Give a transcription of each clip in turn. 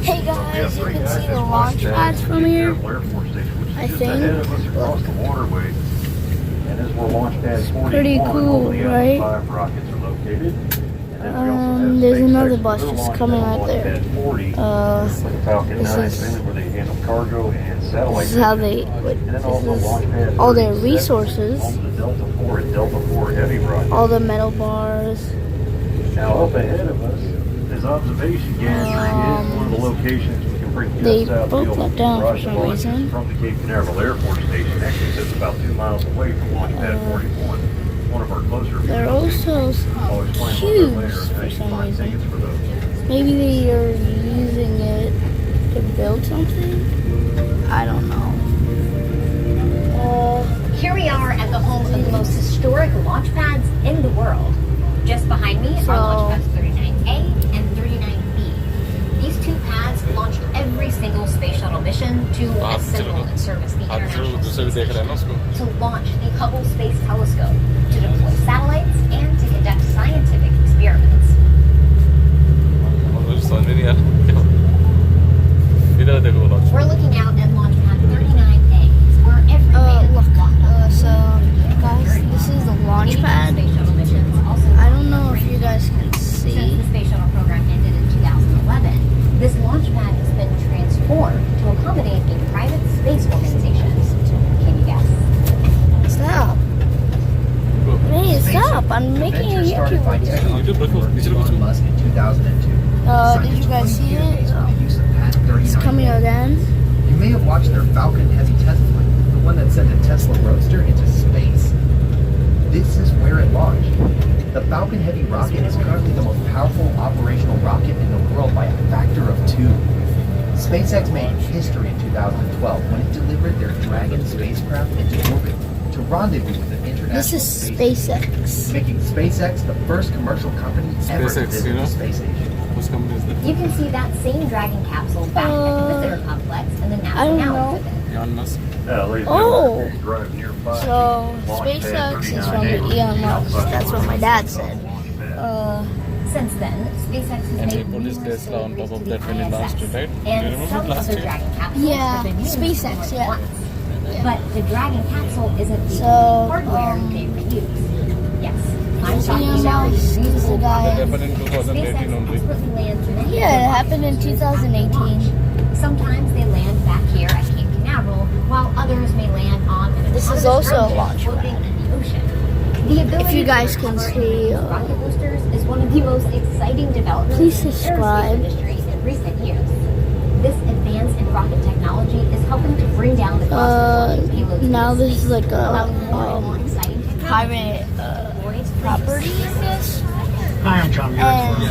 Hey guys, you can see the launch pads from here. I think. Look. Pretty cool, right? There's another bus just coming right there. This is how they. This is all their resources. All the metal bars. Now up ahead of us is observation gantry is one of the locations we can bring They guests out. both left down for some reason. From the Cape Canaveral Air Force Station, actually sits about 2 miles away from Launch Pad 41. One of our closer. They're also cubes for some reason. Maybe they are using it to build something. I don't know. Here we are at the home of the most historic launch pads in the world. Just behind me are launch pads 39A and 39B. These two pads launched every single space shuttle mission to assemble and service the International Space Station, to launch the Hubble Space Telescope, to deploy satellites, and to conduct scientific experiments. We're looking out at launch pad 39A, where every man So guys, this is the launch pad. I don't know if you guys can see. Since the space shuttle program ended in 2011, this launch pad has been transformed to accommodate a private space organization. Can you guess? Stop. Hey, stop. I'm making a YouTube video. Elon Musk in 2002. Did you guys see it? It's coming again. You may have watched their Falcon Heavy test flight, the one that sent a Tesla Roadster into space. This is where it launched. The Falcon Heavy rocket is currently the most powerful operational rocket in the world by a factor of 2. SpaceX made history in 2012 when it delivered their Dragon spacecraft into orbit to rendezvous with an international This is SpaceX. making SpaceX the first commercial company ever to visit the space station. You can see that same Dragon capsule back at the visitor complex in the I NASA don't Now know. exhibit. Oh, so SpaceX is from Elon Musk. That's what my dad said. Since then, SpaceX has made numerous Tesla on top of that when it ISS, lasted, right? Do you and remember some last other year? Dragon capsules Yeah, have been used SpaceX, more than yeah. once. But the Dragon capsule isn't the So, hardware they reuse. Yes, I'm talking Elon about Musk is the reusable guy. That happened in 2018 SpaceX only. expertly lands many Yeah, it happened in 2018. Sometimes they land back here at Cape Canaveral, while others may land on an This is autonomous also a rocket launch floating in the ocean. The ability If you guys to can recover see, and use rocket boosters is one of the most exciting developments please in the subscribe. aerospace industry in recent years. This advance in rocket technology is helping to bring down the cost of launching payloads to Now space, this is like allowing more and a more exciting technology private property, I guess. Hi, I'm John. And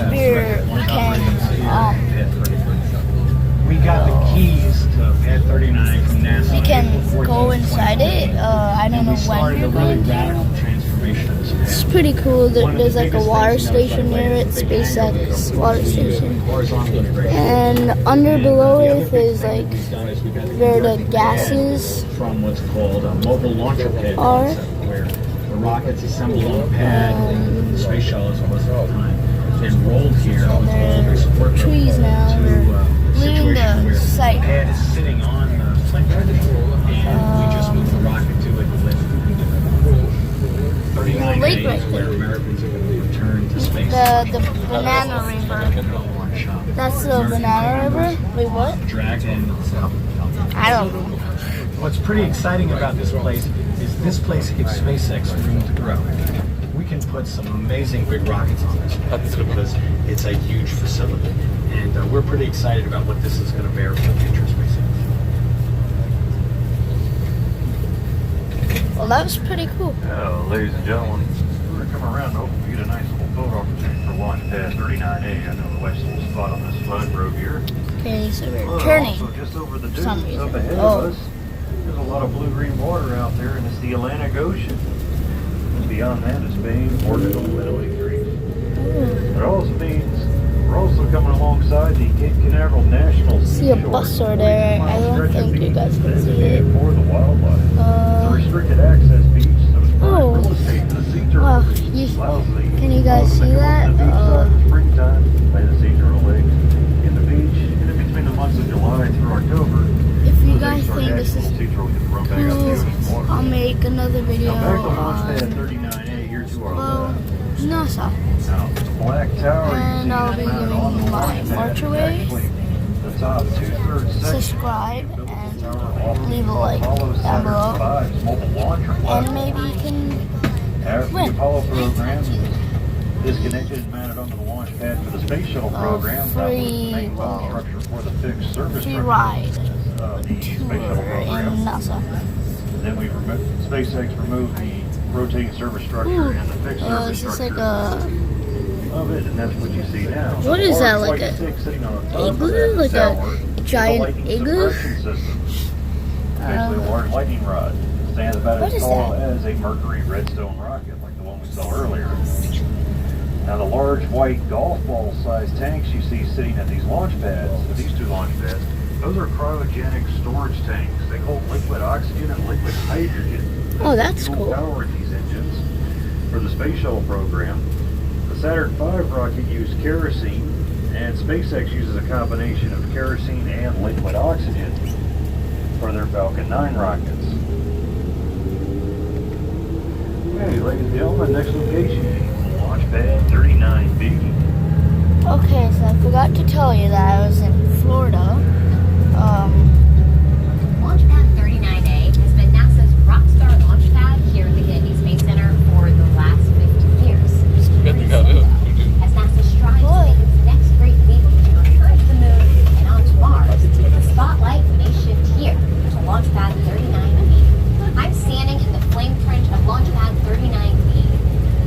We got the keys to Pad 39 from NASA. we can go inside it. I don't know We when started a we're really going to. radical transformation of this It's pad. pretty cool. One of the There's like a biggest water things, you know, is station by near way it, of big SpaceX angle, water the station. horizontal integration. And under And, below the it other big is thing like with these guys, we got where the converting gases pad from what's called a mobile launcher pad are. concept, where the rockets assembled on a pad, the space shuttle is most of the time, then rolled here with all their support trees now. to They're a leaving situation the where site. the pad is sitting on the flint trench, and we just moved the rocket to it and lit. 39 Lake days right where there. Americans are going to return to space. The banana river. That's the banana river? Wait, what? Dragon. I don't know. What's pretty exciting about this place is this place gives SpaceX room to grow. We can put some amazing big rockets on this place because it's a huge facility. And we're pretty excited about what this is going to bear for the future of SpaceX. Well, that was pretty cool. Ladies and gentlemen, we're going to come around and hopefully get a nice little photo opportunity for Launch Pad 39A. I know the west little spot on this flood road here. Okay, so we're turning. Also, just over the dunes some reason. up ahead Oh. of us, there's a lot of blue-green water out there, and it's the Atlantic Ocean. And beyond that is Spain, Portugal, Italy, Greece. It also means we're also coming alongside the Cape Canaveral National See a Seashore. bus over there. I don't think you guys can see it. For the wildlife. It's a Uh, restricted access beach, so it's Oh. prime real estate for the sea turtles. Wow, can you guys see that? Springtime by the sea turtle lakes. In the beach, and in between the black tower you And see I'll is be mounted giving on the you my launch pad. March away. Actually, the top 2/3 section Subscribe built the and tower off leave a like Apollo down Saturn below. V's mobile launcher And platform. maybe you can After the win. Apollo program is connected and mounted onto the launch pad for the space shuttle program, that was the main launch structure for the fixed service free structure ride of the space shuttle tour in program. NASA. Then we SpaceX removed the rotating service structure and the fixed service Is this structure like a of it, and that's what you see now. What The is that, large like white a stick sitting on the top of igloo? that Like a tower is giant lightning igloo? suppression system. Basically, a large lightning rod. It stands about What as is tall that? as a Mercury Redstone rocket, like the one we saw earlier. Now, the large white golf ball sized tanks you see sitting at these launch pads, at these two launch pads, those are cryogenic storage tanks. They hold liquid oxygen and liquid hydrogen. Oh, that's fuel cool. power these engines for the space shuttle program. The Saturn V rocket used kerosene, and SpaceX uses a combination of kerosene and liquid oxygen for their Falcon 9 rockets. Okay, ladies and gentlemen, next location, launch pad 39B. Okay, so I forgot to tell you that I was in Florida. Launchpad 39A has been NASA's rockstar launch pad here at the Kennedy Space Center for the last 50 years. As NASA strives to make its next great leap to return to the moon and onto Mars, the spotlight may shift here to Launchpad 39B. I'm standing in the flame trench of Launchpad 39B.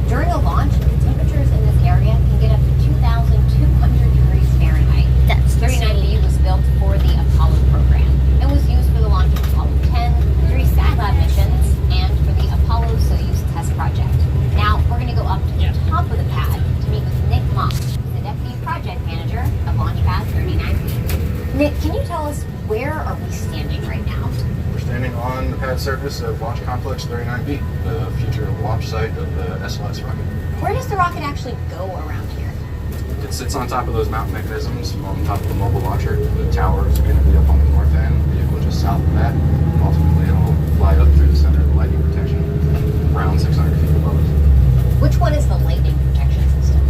During a launch, the temperatures in this area can get up to 2,200 degrees Fahrenheit. That's 39B was built for the Apollo program and was used for the launch of Apollo 10, 3 Skylab missions, and for the Apollo Soyuz test project. Now, we're going to go up to the top of the pad to meet with Nick Mock, the Deputy Project Manager of Launchpad 39B. Nick, can you tell us where are we standing right now? We're standing on the pad surface of Launch Complex 39B, the future launch site of the SLS rocket. Where does the rocket actually go around here? It sits on top of those mount mechanisms on top of the mobile launcher. The tower is going to be up on the north end, the vehicle just south of that. Ultimately, it'll fly up through the center of the lightning protection, around 600 feet above us. Which one is the lightning protection system?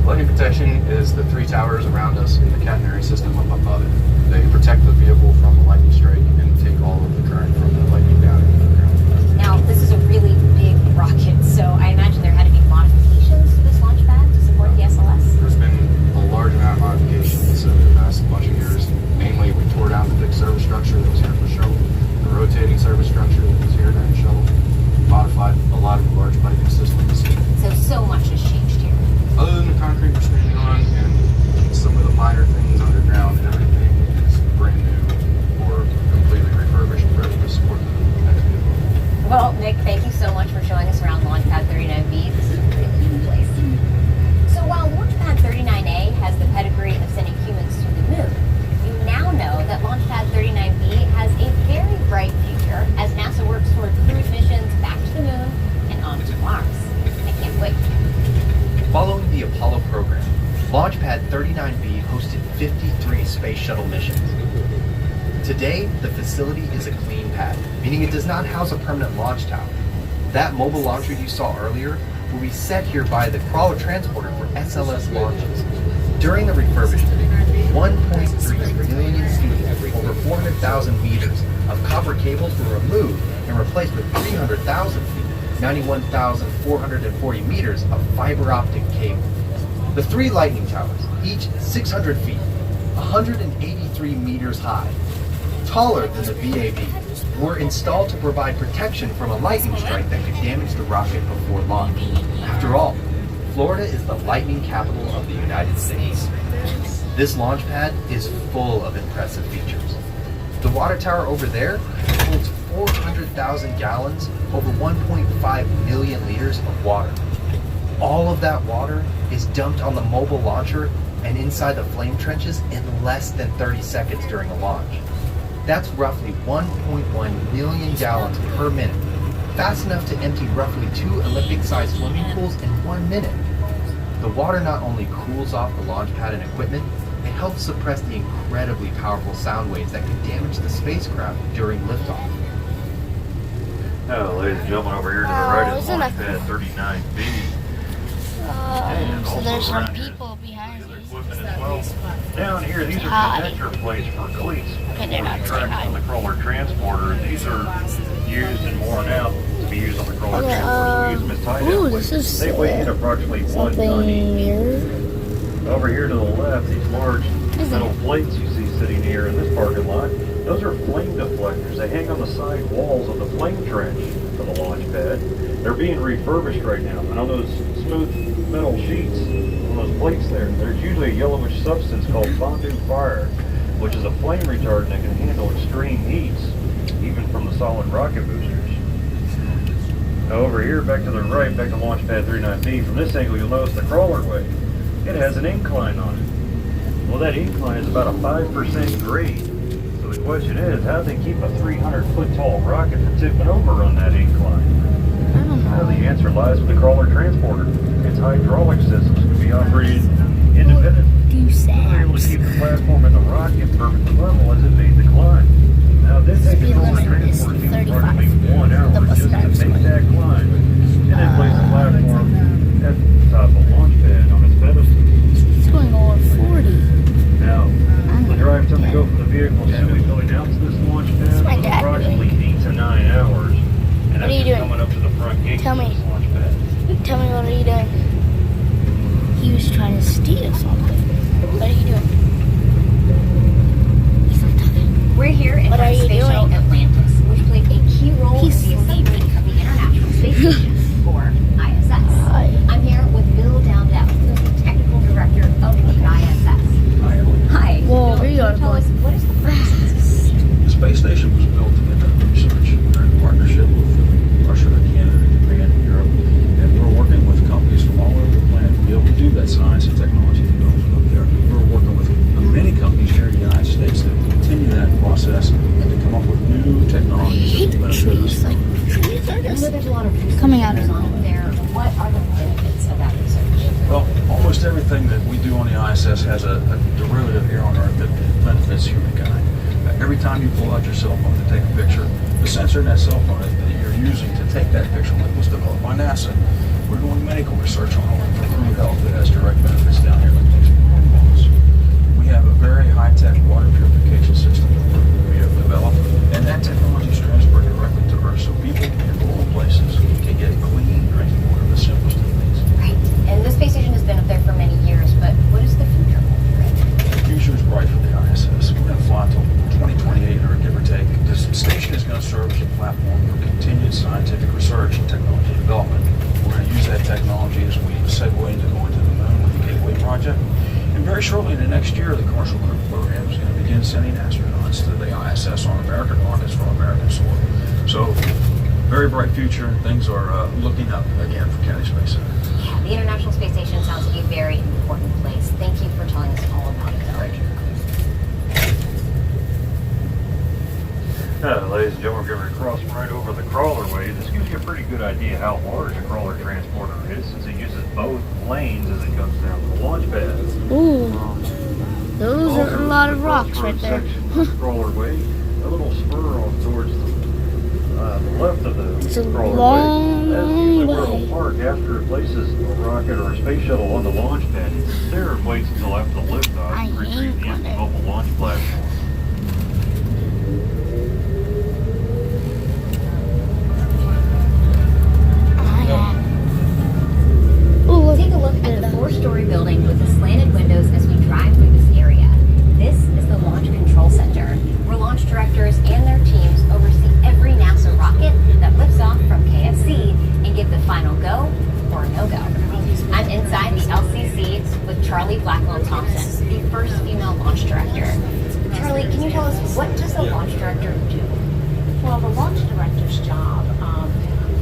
Lightning protection is the 3 towers around us in the catenary system up above it. They protect the vehicle from the lightning strike and take all of the current from the lightning down into the ground. Now, this is a really big rocket, so I imagine there had to be modifications to this launch pad to support the SLS. There's been a large amount of modifications over the past bunch of years. Mainly, we tore down the fixed service structure that was here for the shuttle, the rotating service structure that was here during the shuttle, modified a lot of the large piping systems. So much has changed here. Other than the concrete we're standing on and some of the minor things underground, everything is brand new or completely refurbished and ready to support the next vehicle. Well, Nick, thank you so much for showing us around Launchpad 39B. This is a really cool place. So while Launchpad 39A has the pedigree of sending humans to the moon, you now know that Launchpad 39B has a very bright future as NASA works toward crewed missions back to the moon and onto Mars. I can't wait. Following the Apollo program, Launchpad 39B hosted 53 space shuttle missions. Today, the facility is a clean pad, meaning it does not house a permanent launch tower. That mobile launcher you saw earlier will be set here by the crawler transporter for SLS launches. During the refurbishment, 1.3 million feet, over 400,000 meters of copper cables were removed and replaced with 300,000 feet, 91,440 meters of fiber optic cable. The 3 lightning towers, each 600 feet, 183 meters high, taller than the VAB, were installed to provide protection from a lightning strike that could damage the rocket before launch. After all, Florida is the lightning capital of the United States. This launch pad is full of impressive features. The water tower over there holds 400,000 gallons, over 1.5 million liters of water. All of that water is dumped on the mobile launcher and inside the flame trenches in less than 30 seconds during a launch. That's roughly 1.1 million gallons per minute, fast enough to empty roughly 2 Olympic-sized swimming pools in 1 minute. The water not only cools off the launch pad and equipment, it helps suppress the incredibly powerful sound waves that can damage the spacecraft during liftoff. Now, ladies and gentlemen, over here to the right is Launchpad 39B. And So also there's some around here, people behind other these. equipment as well. Down here, these are Hi. connector plates for cleats. Okay, they're not saying Tracks hi. on the crawler transporter. These are used and worn out to be used on the crawler Okay, transporter. So we use them as tie-down ooh, plates. this is They weigh in approximately 1 ton something each. weird. Over here to the left, these large Isn't metal it? plates you see sitting here in this parking lot, those are flame deflectors. They hang on the side walls of the flame trench for the launch pad. They're being refurbished right now. And on those smooth metal sheets, on those plates there's usually a yellowish substance called fondue fire, which is a flame retardant that can handle extreme heats, even from the solid rocket boosters. Now over here, back to the right, back to launch pad 39B, from this angle you'll notice the crawler way. It has an incline on it. Well, that incline is about a 5% grade. So the question is, how do they keep a 300-foot tall rocket from tipping over on that incline? I don't Well, the know. answer lies with the crawler transporter. Its hydraulic systems can be operated independently. Do They're able to sad. keep the platform and the rocket perfectly level as it made the climb. Now, this takes Speed crawler limit is transport team 35. approximately 1 hour The bus just to driver's make way. that climb, and then place the platform at the top of the launch pad on its pedestal. It's going over 40. Now, the drive time to go from the vehicle assembly building out to this launch pad my is dad approximately 8 to 9 hours. And What are you that's just doing? coming up to the front gate Tell of me. this launch pad. Tell me, what are you doing? He was trying to steal something. What are you doing? He's not talking. We're here in What are you Space Shuttle doing? Atlantis, which played a key role He's in the assembly sleeping. of the International Space Station, or ISS. Hi. I'm here with Bill Dowdell, who's the technical director of the ISS. Hi. Whoa, Bill, we can are you tell us going what is the purpose? The space station was built to conduct research in partnership with Russia, Canada, Japan, and Europe, and we're working with companies from all over the planet to be able to do that science and technology development up there. We're working with many companies here in the United States that continue that process and to come up with new I technologies hate that will benefit trees. us. Like, trees are I know just there's a lot of research coming out of that goes on there. What are the benefits of that research? Well, almost everything that we do on the ISS has a derivative here on Earth that benefits humankind. Every time you pull out your cell phone to take a picture, the sensor in that cell phone that you're using to take that picture, like was developed by NASA, we're doing medical research on it for crew health that has direct benefits down here, like these protocols. We have a very high-tech water purification system that we have developed, and that technology is transferred directly to Earth, so people in rural places can get clean drinking water, the simplest of things. Right. And the space station has been up there for many years, but what is the future hold for it? The future is bright for the ISS. We're going to fly until 2028 or give or take. This station is going to serve as a platform for continued scientific research and technology development. We're going to use that technology as we segue into going to the moon with the Gateway project. And very shortly in the next year, the commercial crew program is going to begin sending astronauts to the ISS on American rockets from American soil. So, very bright future, and things are looking up again for Kennedy Space Center. Yeah, the International Space Station sounds like a very important place. Thank you for telling us all about it, Bill. Thank you. Ladies and gentlemen, we're going to cross right over the crawler way. This gives you a pretty good idea how large a crawler transporter is, since it uses both lanes as it comes down to the launch pad. Ooh, those are a lot of rocks right there. Section of the crawler way, a little spur off towards the left of the It's a crawler long, way. That's usually where way. it'll park after it places a rocket or a space shuttle on the launch pad. It's there and waits until after the liftoff I to retrieve ain't the empty gonna. mobile launch platform. Ooh, look. Take a look at the four-story building with the slanted windows as we drive through this area. This is the Launch Control Center, where launch directors and their teams oversee every NASA rocket that lifts off from KSC and give the final go or no-go. I'm inside the LCC with Charlie Blackwell-Thompson, the first female launch director. Charlie, can you tell us, what does a launch director do? Well, the launch director's job,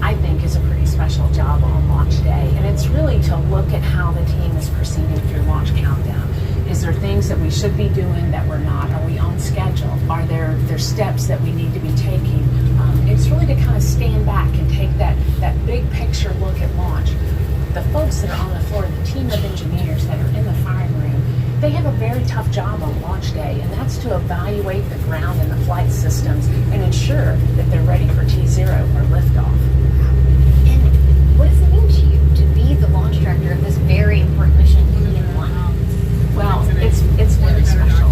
I think, is a pretty special job on launch day. And it's really to look at how the team is proceeding through launch countdown. Is there things that we should be doing that we're not? Are we on schedule? Are there steps that we need to be taking? It's really to kind of stand back and take that big picture look at launch. The folks that are on the floor, the team of engineers that are in the firing room, they have a very tough job on launch day, and that's to evaluate the ground and the flight systems and ensure that they're ready for T0 or liftoff. And what does it mean to you to be the launch director of this very important mission in one? Well, it's very special.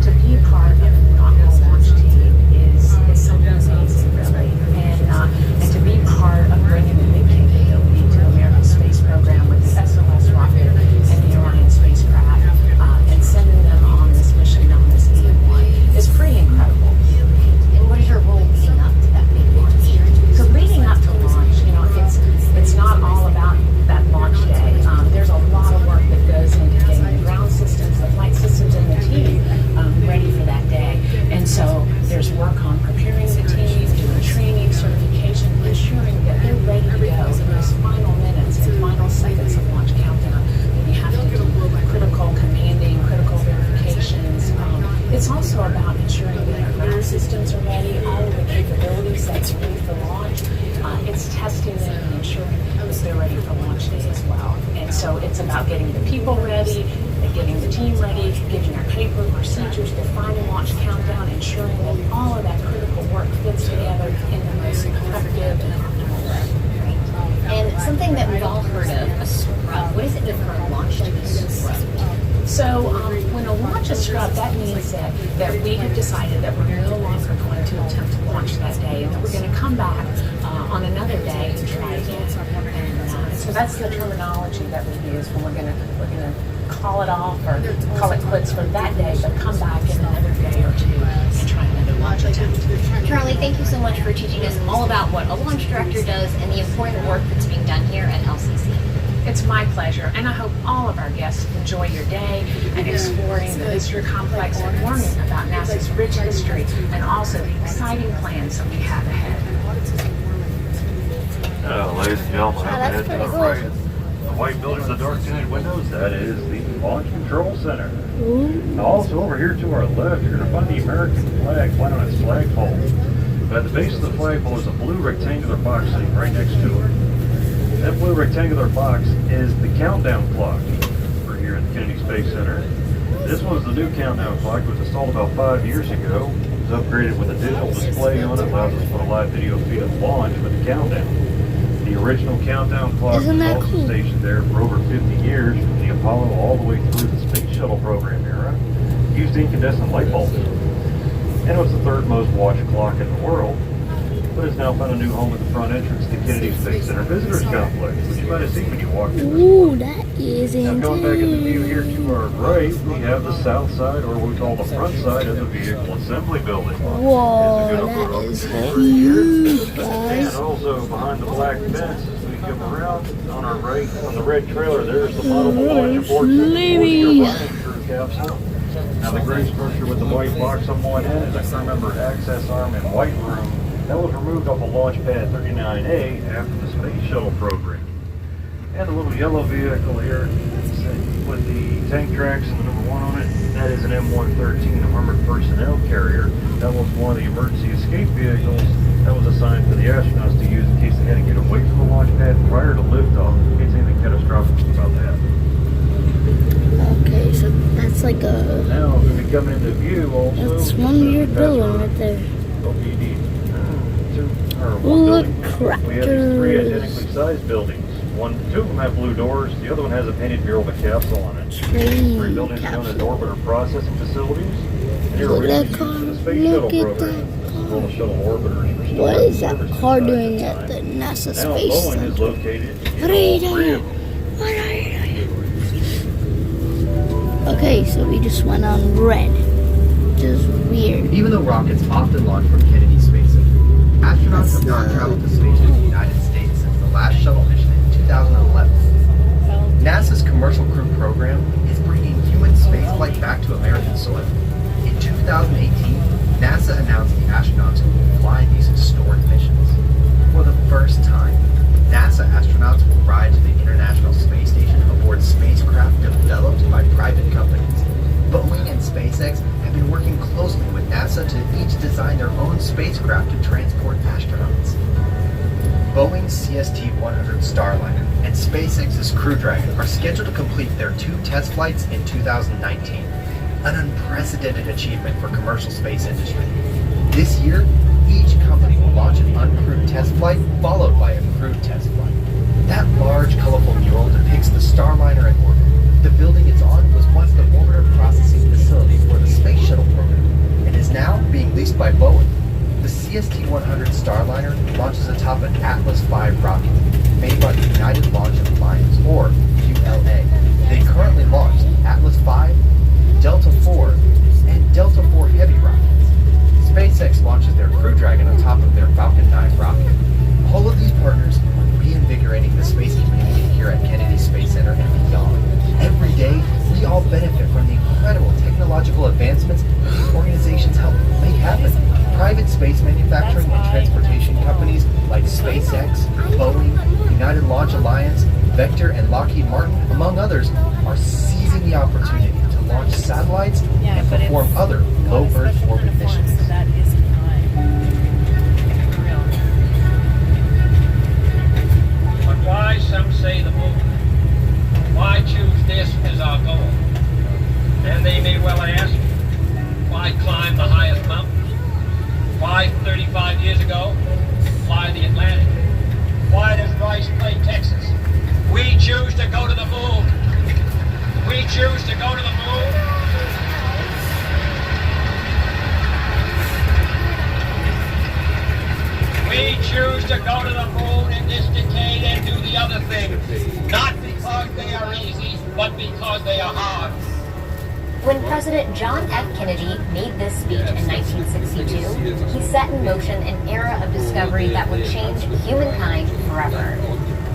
To be a part of an inaugural launch team is something amazing, really. And to be part of bringing a new capability to the American space program with the SOS rocket and the Orion spacecraft and sending them on this mission known as E1 is pretty incredible. And what is your role leading up to that big launch? So leading up to launch, it's not all about that launch day. There's a lot of work that goes into getting the ground systems, the flight systems, and the team ready for that day. And so there's work on preparing the team, doing training, certification, ensuring that they're ready to go in those final minutes and final seconds of launch countdown. We have to do critical commanding, critical verifications. It's also about ensuring that our ground systems are ready, all of the capabilities that we need for launch. It's testing them and ensuring that they're ready for launch day as well. And so it's about getting the people ready, getting the team ready, getting our paper procedures, defining launch countdown, ensuring that all of that critical work fits together in the most effective and optimal way. And something that we've all heard of, a scrub. What does it mean for a launch to be scrubbed? So when a launch is scrubbed, that means that we have decided that we're no longer going to attempt to launch that day, and that we're going to come back on another day and try again. And so that's the terminology that we use when we're going to call it off or call it quits for that day, but come back in another day or two and try another launch attempt. Charlie, thank you so much for teaching us all about what a launch director does and the important work that's being done here at LCC. It's my pleasure, and I hope all of our guests enjoy your day and exploring the visitor complex and learning about NASA's rich history and also the exciting plans that we have ahead. Ladies and gentlemen, that's head to pretty the cool. right. The white building with the dark tinted windows, that is the Launch Control Center. Now also over here to our left, you're going to find the American flag flying on its flagpole. But at the base of the flagpole is a blue rectangular box sitting right next to it. That blue rectangular box is the countdown clock for here at the Kennedy Space Center. This one's the new countdown clock. It was installed about 5 years ago. It was upgraded with a digital display on it, allows us to put a live video feed of launch with the countdown. The original countdown clock was also stationed there for over 50 years, from the Apollo all the way through the Space Shuttle program era. Used incandescent light bulbs. And it was the third most watched clock in the world. But it's now found a new home at the front entrance to the Kennedy Space Center Visitors Complex, which you might have seen when you walked in this Ooh, place. that is Now going back in the view here insane. to our right, we have the south side, or what we call the front side of the vehicle assembly building. Whoa, that is huge, And guys. also behind the black fence, as we come around on our right, on the red trailer, there's the model launch abort Maybe. crew capsule. Now the gray structure with the white box on one end is a crew member access arm and white room. That was removed off of Launch Pad 39A after the Space Shuttle program. And the little yellow vehicle here with the tank tracks and the number 1 on it, that is an M113 armored personnel carrier. That was one of the emergency escape vehicles that was assigned for the astronauts to use in case they had to get away from the launch pad prior to liftoff, in case anything catastrophic was about to happen. Okay, so that's like a... Now, as we come into view also... That's one weird building right there. OPD. Ooh, look, We have these 3 tractors. identically sized buildings. Two of them have blue doors. The other one has a painted mural with a capsule on it. Train 3 buildings known as capsule. orbiter processing facilities. And here Look we're at used that car. for the Space Look Shuttle at program. that car. Little shuttle orbiters for What storage is that service car inside doing the at time. the NASA Now Space Boeing Center? is located in What are you all 3 doing? of them. What are you doing? Okay, so we just went on red. Just weird. Even though rockets often launch from Kennedy Space Center, astronauts have not traveled to space in the United States since the last shuttle mission in 2011. NASA's Commercial Crew Program is bringing human spaceflight back to American soil. In 2018, NASA announced the astronauts who will fly these historic missions. For the first time, NASA astronauts will ride to the International Space Station aboard spacecraft developed by private companies. Boeing and SpaceX have been working closely with NASA to each design their own spacecraft to transport astronauts. Boeing's CST-100 Starliner and SpaceX's Crew Dragon are scheduled to complete their 2 test flights in 2019, an unprecedented achievement for commercial space industry. This year, each company will launch an uncrewed test flight followed by a crewed test flight. That large, colorful mural depicts the Starliner in orbit. The building it's on was once the orbiter processing facility for the Space Shuttle program and is now being leased by Boeing. The CST-100 Starliner launches atop an Atlas V rocket made by the United Launch Alliance, or ULA. They currently launch Atlas V, Delta IV, and Delta IV Heavy rockets. SpaceX launches their Crew Dragon on top of their Falcon 9 rocket. All of these partners are reinvigorating the space community here at Kennedy Space Center and beyond. Every day, we all benefit from the incredible technological advancements these organizations help make happen. Private space manufacturing and transportation companies like SpaceX, Boeing, United Launch Alliance, Vector, and Lockheed Martin, among others, are seizing the opportunity to launch satellites and perform other low Earth orbit missions. That is But why, some say, the moon? Why choose this as our goal? And they may well ask, why climb the highest mountain? Why 35 years ago fly the Atlantic? Why does Rice play Texas? We choose to go to the moon. We choose to go to the moon. We choose to go to the moon in this decade and do the other thing. Not because they are easy, but because they are hard. When President John F. Kennedy made this speech in 1962, he set in motion an era of discovery that would change humankind forever.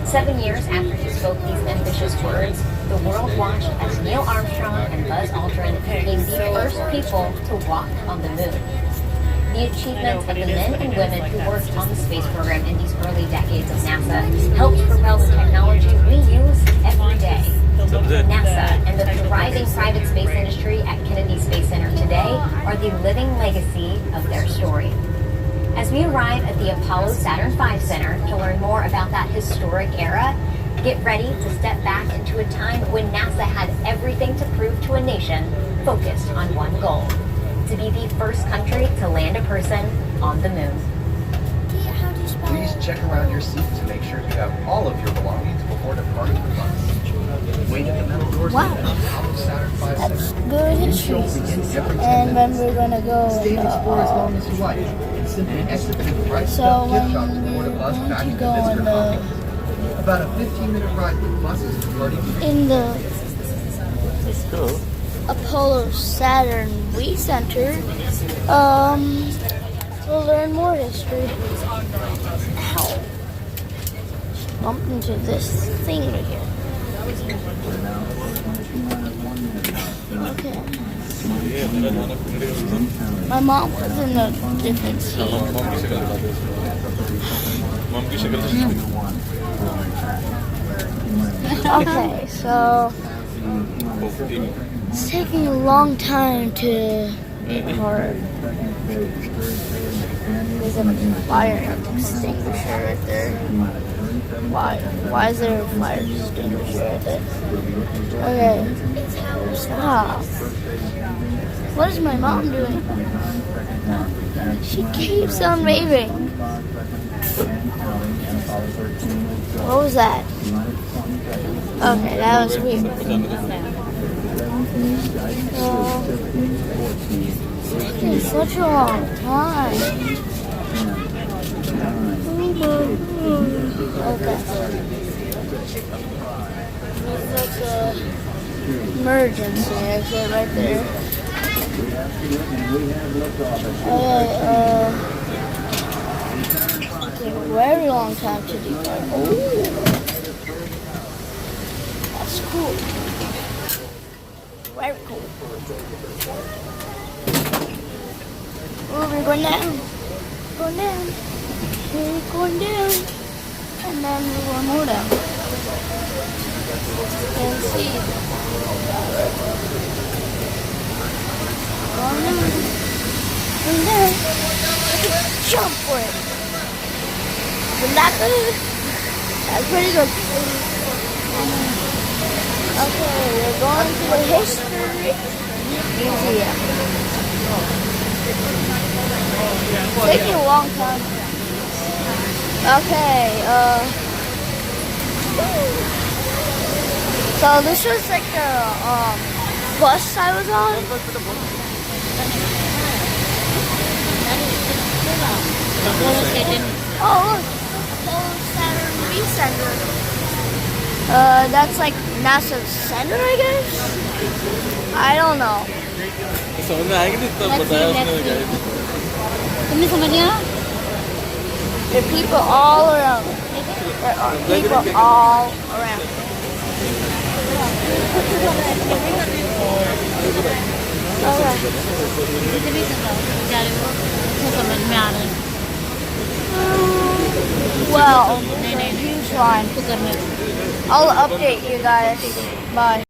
7 years after he spoke these ambitious words, the world watched as Neil Armstrong and Buzz Aldrin became the first people to walk on the moon. The achievements of the men and women who worked on the space program in these early decades of NASA helped propel the technology we use every day. NASA and the thriving private space industry at Kennedy Space Center today are the living legacy of their story. As we arrive at the Apollo Saturn V Center to learn more about that historic era, get ready to step back into a time when NASA had everything to prove to a nation focused on one goal: to be the first country to land a person on the moon. Please check around your seat to make sure you have all of your belongings before departing the bus. Wait at the metal doors Wow. of the Apollo Saturn V That's Center. good history. And then we're gonna go Stay and explore as and long as you like, and simply exit through the bright so stuff gift when shop to board a bus we're back going to to go visitor in complex. About a 15-minute ride with buses floating in the Apollo Saturn V Center to learn more history. Ow. Bumped into this thing right here. Okay. My mom was in a different seat. Okay, so it's taking a long time to record. There's a fire extinguisher right there. Why is there a fire extinguisher right there? Okay. Stop. What is my mom doing? She keeps on waving. What was that? Okay, that was weird. It's been such a long time. Okay. There's like a emergency exit right there. Took a very long time to do that. Oh, that's cool. Very cool. Oh, we're going down. Going down. We're going down. And then we're going more down. And see. Going down. And then I can jump for it. Isn't that good? That's pretty good. Okay, we're going to the history museum. It's taking a long time. Okay, So this was like the bus I was on. Oh, look, Saturn Recenter. That's like NASA's center, I guess. I don't know. समझ में आएगा जितना बताया उसने guide तुमने समझ लिया ना? There are people all around. There are people all around. समझ में आ रहा है Well, huge line. I'll update you guys. Bye.